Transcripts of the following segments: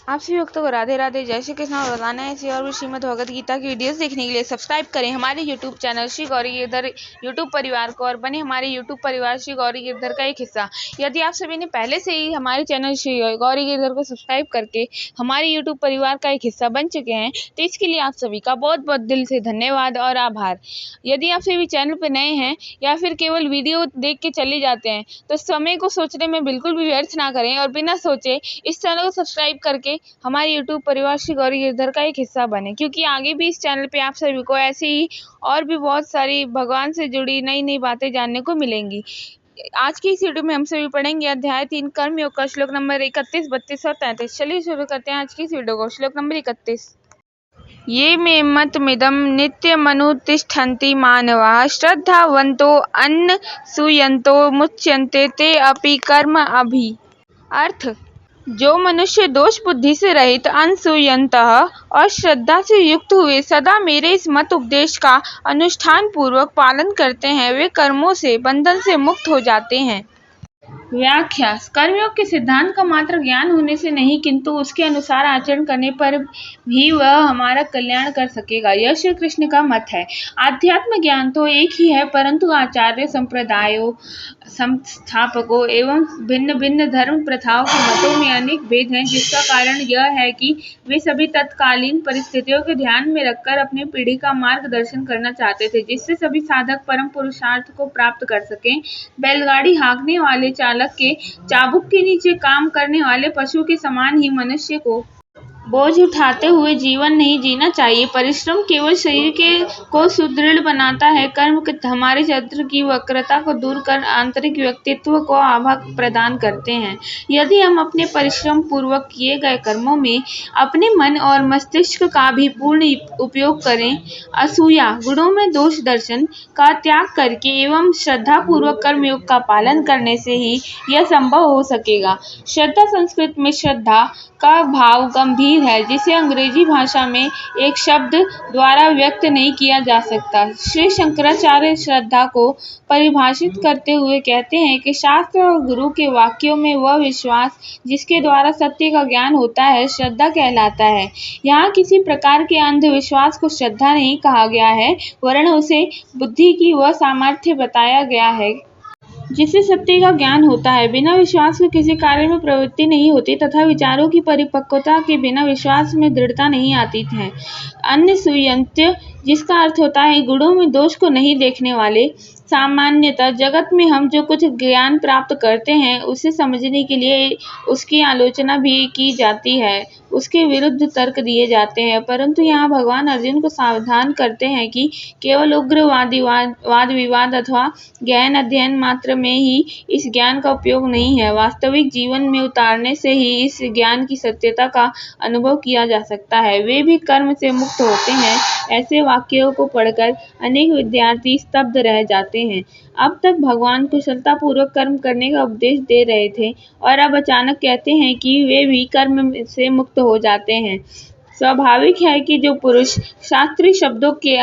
आप सभी भक्तों को राधे राधे, जय श्री कृष्ण। और रोजाना ऐसी और भी श्रीमद् भगवद गीता की वीडियोस देखने के लिए सब्सक्राइब करें हमारे YouTube channel Shri Gauri Girdhar YouTube परिवार को और बने हमारे यूट्यूब परिवार श्री गौरी गिरधर का एक हिस्सा। यदि आप सभी ने पहले से ही हमारे चैनल श्री गौरी गिरधर को सब्सक्राइब करके हमारे यूट्यूब परिवार का एक हिस्सा बन चुके हैं तो इसके लिए आप सभी का बहुत बहुत दिल से धन्यवाद और आभार। यदि आप सभी चैनल पर नए हैं या फिर केवल वीडियो देख के चले जाते हैं तो समय को सोचने में बिल्कुल भी व्यर्थ ना करें और बिना सोचे इस चैनल को सब्सक्राइब करके हमारे यूट्यूब परिवार श्री गौरी गिरधर का एक हिस्सा बने, क्योंकि आगे भी इस चैनल पे आप सभी को ऐसे ही और भी बहुत सारी भगवान से जुड़ी नई नई बातें जानने को मिलेंगी। आज की इस वीडियो में हम सभी पढ़ेंगे अध्याय 3 कर्मयोग का श्लोक नंबर 31, 32 और 33। चलिए शुरू करते हैं आज की इस वीडियो को। श्लोक नंबर 31। ये मे मतमिदं नित्यमनुतिष्ठन्ति मानवाः श्रद्धावन्तो अनुसूयन्तो मुच्यन्ते ते अपि कर्म अभि। अर्थ: जो मनुष्य दोष बुद्धि से रहित, अनसूयन्तः और श्रद्धा से युक्त हुए सदा मेरे इस मत उपदेश का अनुष्ठान पूर्वक पालन करते हैं, वे कर्मों से बंधन से मुक्त हो जाते हैं। व्याख्या: कर्मयोग के सिद्धांत का मात्र ज्ञान होने से नहीं किंतु उसके अनुसार आचरण करने पर भी वह हमारा कल्याण कर सकेगा, यह श्री कृष्ण का मत है। आध्यात्म ज्ञान तो एक ही है, परंतु आचार्य संप्रदायों, संस्थापकों एवं भिन्न भिन्न धर्म प्रथाओं के मतों में अनेक भेद हैं, जिसका कारण यह है कि वे सभी तत्कालीन परिस्थितियों के ध्यान में रखकर अपनी पीढ़ी का मार्गदर्शन करना चाहते थे, जिससे सभी साधक परम पुरुषार्थ को प्राप्त कर सकें। बैलगाड़ी हाँकने वाले चालक के चाबुक के नीचे काम करने वाले पशु के समान ही मनुष्य को बोझ उठाते हुए जीवन नहीं जीना चाहिए। परिश्रम केवल शरीर को सुदृढ़ बनाता है, कर्म हमारे चरित्र की वक्रता को दूर कर आंतरिक व्यक्तित्व को आभा प्रदान करते हैं। यदि हम अपने परिश्रम पूर्वक किए गए कर्मों में अपने मन और मस्तिष्क का भी पूर्ण उपयोग करें, असूया गुणों में दोष दर्शन का त्याग करके एवं श्रद्धा पूर्वक कर्मयोग का पालन करने से ही यह संभव हो सकेगा। श्रद्धा संस्कृत में श्रद्धा का भाव गंभीर है, जिसे अंग्रेजी भाषा में एक शब्द द्वारा व्यक्त नहीं किया जा सकता। श्री शंकराचार्य श्रद्धा को परिभाषित करते हुए कहते हैं कि शास्त्र और गुरु के वाक्यों में वह विश्वास जिसके द्वारा सत्य का ज्ञान होता है, श्रद्धा कहलाता है। यहाँ किसी प्रकार के अंधविश्वास को श्रद्धा नहीं कहा गया है, वरन उसे बुद्धि की वह सामर्थ्य बताया गया है जिससे सत्य का ज्ञान होता है। बिना विश्वास के किसी कार्य में प्रवृत्ति नहीं होती तथा विचारों की परिपक्वता के बिना विश्वास में दृढ़ता नहीं आती है। अनुसूयन्त्य, जिसका अर्थ होता है गुणों में दोष को नहीं देखने वाले। सामान्यतः जगत में हम जो कुछ ज्ञान प्राप्त करते हैं उसे समझने के लिए उसकी आलोचना भी की जाती है, उसके विरुद्ध तर्क दिए जाते हैं, परंतु यहाँ भगवान अर्जुन को सावधान करते हैं कि केवल उग्र वाद विवाद अथवा गहन अध्ययन मात्र में ही इस ज्ञान का उपयोग नहीं है, वास्तविक जीवन में उतारने से ही इस ज्ञान की सत्यता का अनुभव किया जा सकता है। वे भी कर्म से मुक्त होते हैं। ऐसे वाक्यों को पढ़कर अनेक विद्यार्थी स्तब्ध रह जाते हैं। अब तक भगवान कुशलता पूर्वक कर्म करने का उपदेश दे रहे थे और अब अचानक कहते हैं कि वे भी कर्म से मुक्त हो जाते हैं। स्वाभाविक है कि जो पुरुष शास्त्रीय शब्दों के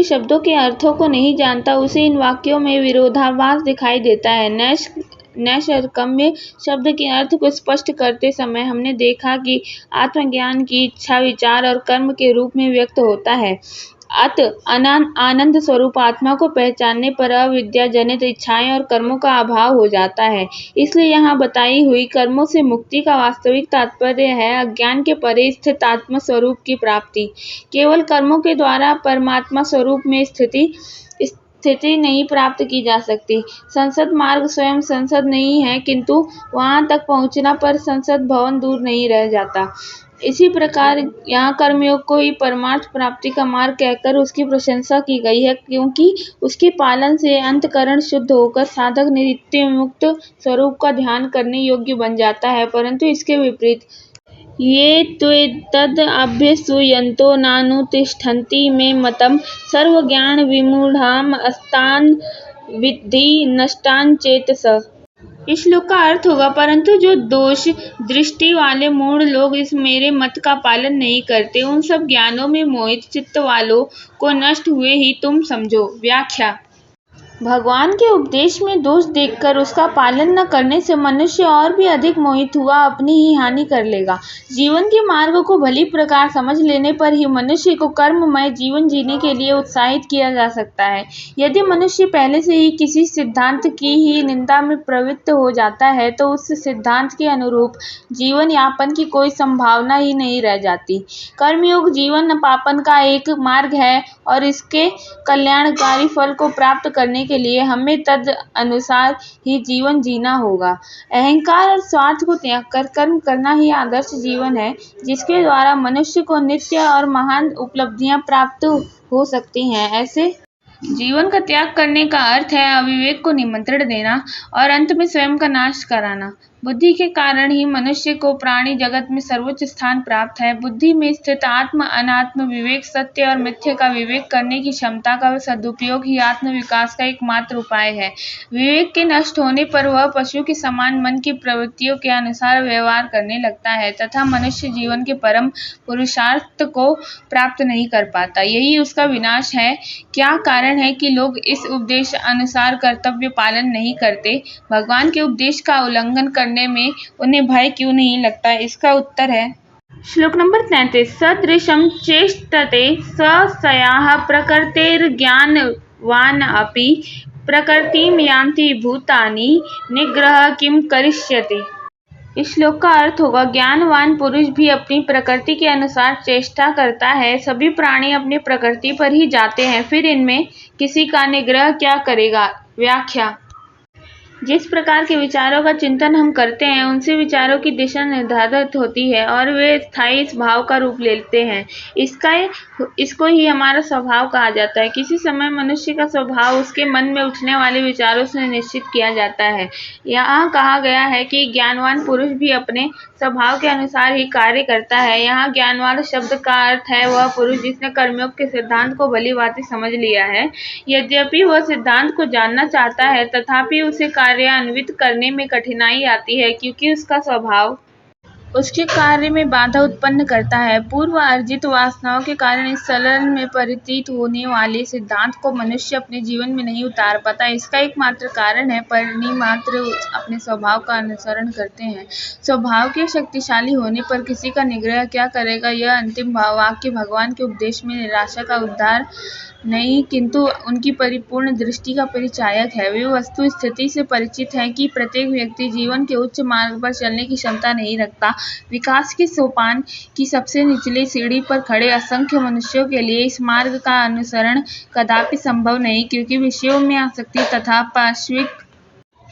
शब्दों के अर्थों को नहीं जानता, उसे इन वाक्यों में विरोधाभास दिखाई देता है। नैष्कर्म्य शब्द के अर्थ को स्पष्ट करते समय हमने देखा कि आत्मज्ञान की इच्छा विचार और कर्म के रूप में व्यक्त होता है। आनंद स्वरूप आत्मा को पहचानने पर अविद्या जनित इच्छाएं और कर्मों का अभाव हो जाता है। इसलिए यहाँ बताई हुई कर्मों से मुक्ति का वास्तविक तात्पर्य है अज्ञान के परे स्थित आत्म स्वरूप की प्राप्ति। केवल कर्मों के द्वारा परमात्मा स्वरूप में स्थिति नहीं प्राप्त की जा सकती। संसद मार्ग स्वयं संसद नहीं है, किंतु वहां तक पहुंचना पर संसद भवन दूर नहीं रह जाता। इसी प्रकार यहाँ कर्मयोग को ही परमार्थ प्राप्ति का मार्ग कहकर उसकी प्रशंसा की गई है, क्योंकि उसके पालन से अंतःकरण शुद्ध होकर साधक नित्य मुक्त स्वरूप का ध्यान करने योग्य बन जाता है। परंतु इसके विपरीत ये त्वेतद् अभ्यसूयन्तो नानुतिष्ठन्ति मे मतम् सर्वज्ञान विमूढाम् अस्तान् विद्धि नष्टान् चेतसः। इस श्लोक का अर्थ होगा, परंतु जो दोष दृष्टि वाले मूढ़ लोग इस मेरे मत का पालन नहीं करते, उन सब ज्ञानों में मोहित चित्त वालों को नष्ट हुए ही तुम समझो। व्याख्या: भगवान के उपदेश में दोष देखकर उसका पालन न करने से मनुष्य और भी अधिक मोहित हुआ अपनी ही हानि कर लेगा। जीवन के मार्ग को भली प्रकार समझ लेने पर ही मनुष्य को कर्ममय जीवन जीने के लिए उत्साहित किया जा सकता है। यदि मनुष्य पहले से ही किसी सिद्धांत की ही निंदा में प्रवृत्त हो जाता है तो उस सिद्धांत के अनुरूप जीवन यापन की कोई संभावना ही नहीं रह जाती। कर्मयोग जीवन पापन का एक मार्ग है और इसके कल्याणकारी फल को प्राप्त करने के लिए हमें तद अनुसार ही जीवन जीना होगा। अहंकार और स्वार्थ को त्याग कर कर्म करना ही आदर्श जीवन है, जिसके द्वारा मनुष्य को नित्य और महान उपलब्धियां प्राप्त हो सकती हैं। ऐसे जीवन का त्याग करने का अर्थ है अविवेक को निमंत्रण देना और अंत में स्वयं का नाश कराना। बुद्धि के कारण ही मनुष्य को प्राणी जगत में सर्वोच्च स्थान प्राप्त है। बुद्धि में स्थित आत्म अनात्म विवेक, सत्य और मिथ्य का विवेक करने की क्षमता का सदुपयोग ही आत्म विकास का एकमात्र उपाय है। विवेक के नष्ट होने पर वह पशु के समान मन की प्रवृत्तियों के अनुसार व्यवहार करने लगता है तथा मनुष्य जीवन के परम पुरुषार्थ को प्राप्त नहीं कर पाता। यही उसका विनाश है। क्या कारण है कि लोग इस उपदेश अनुसार कर्तव्य पालन नहीं करते? भगवान के उपदेश का उल्लंघन करने में उन्हें भय क्यों नहीं लगता? इसका उत्तर है श्लोक नंबर 33। सदृशं चेष्टते स्वस्याः प्रकृतेर्ज्ञानवान् अपि प्रकृतिं यान्ति भूतानि निग्रह किं करिष्यति। इस श्लोक का अर्थ होगा, ज्ञानवान पुरुष भी अपनी प्रकृति के अनुसार चेष्टा करता है। सभी प्राणी अपनी प्रकृति पर ही जाते हैं, फिर इनमें किसी का निग्रह क्या करेगा। व्याख्या: जिस प्रकार के विचारों का चिंतन हम करते हैं उनसे विचारों की दिशा निर्धारित होती है और वे स्थायी भाव का रूप लेते हैं। इसको ही हमारा स्वभाव कहा जाता है। किसी समय मनुष्य का स्वभाव उसके मन में उठने वाले विचारों से निश्चित किया जाता है। यहाँ कहा गया है कि ज्ञानवान पुरुष भी अपने स्वभाव के अनुसार ही कार्य करता है। यहाँ ज्ञानवान शब्द का अर्थ है वह पुरुष जिसने कर्मयोग के सिद्धांत को भली भांति समझ लिया है। यद्यपि वह सिद्धांत को जानना चाहता है तथापि उसे कार्यान्वित करने में कठिनाई आती है, क्योंकि उसका स्वभाव उसके कार्य में बाधा उत्पन्न करता है। पूर्व अर्जित वासनाओं के कारण इस सरल में परिचित होने वाले सिद्धांत को मनुष्य अपने जीवन में नहीं उतार पाता। इसका एकमात्र कारण है प्राणी मात्र अपने स्वभाव का अनुसरण करते हैं। स्वभाव के शक्तिशाली होने पर किसी का निग्रह क्या करेगा, यह अंतिम वाक्य भगवान के उपदेश में निराशा का उद्धार नहीं किंतु उनकी परिपूर्ण दृष्टि का परिचायक है। वे वस्तु स्थिति से परिचित हैं कि प्रत्येक व्यक्ति जीवन के उच्च मार्ग पर चलने की क्षमता नहीं रखता। विकास के सोपान की सबसे निचली सीढ़ी पर खड़े असंख्य मनुष्यों के लिए इस मार्ग का अनुसरण कदापि संभव नहीं, क्योंकि विषयों में आसक्ति तथा पार्श्विक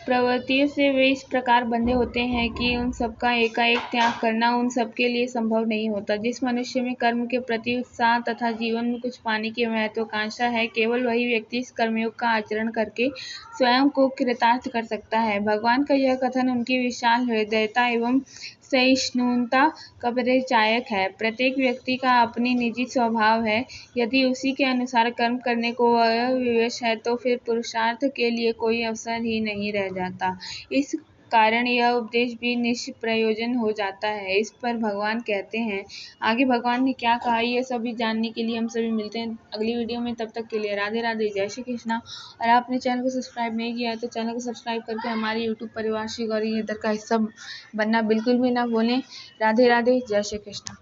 प्रवृत्तियों से वे इस प्रकार बंधे होते हैं कि उन सबका एकाएक त्याग करना उन सबके लिए संभव नहीं होता। जिस मनुष्य में कर्म के प्रति उत्साह तथा जीवन में कुछ पाने की महत्वाकांक्षा है, केवल वही व्यक्ति इस कर्मयोग का आचरण करके स्वयं को कृतार्थ कर सकता है। भगवान का यह कथन उनकी विशाल हृदयता एवं सहिष्णुता का परिचायक है। प्रत्येक व्यक्ति का अपनी निजी स्वभाव है। यदि उसी के अनुसार कर्म करने को वह विवश है तो फिर पुरुषार्थ के लिए कोई अवसर ही नहीं रह जाता। इस कारण यह उपदेश भी निष्प्रयोजन हो जाता है। इस पर भगवान कहते हैं, आगे भगवान ने क्या कहा ये सभी जानने के लिए हम सभी मिलते हैं अगली वीडियो में। तब तक के लिए राधे राधे, जय श्री कृष्णा। और आपने चैनल को सब्सक्राइब नहीं किया है तो चैनल को सब्सक्राइब करके हमारे यूट्यूब परिवार श्री गौरी गिरधर का हिस्सा बनना बिल्कुल भी ना भूलें। राधे राधे, जय श्री कृष्णा।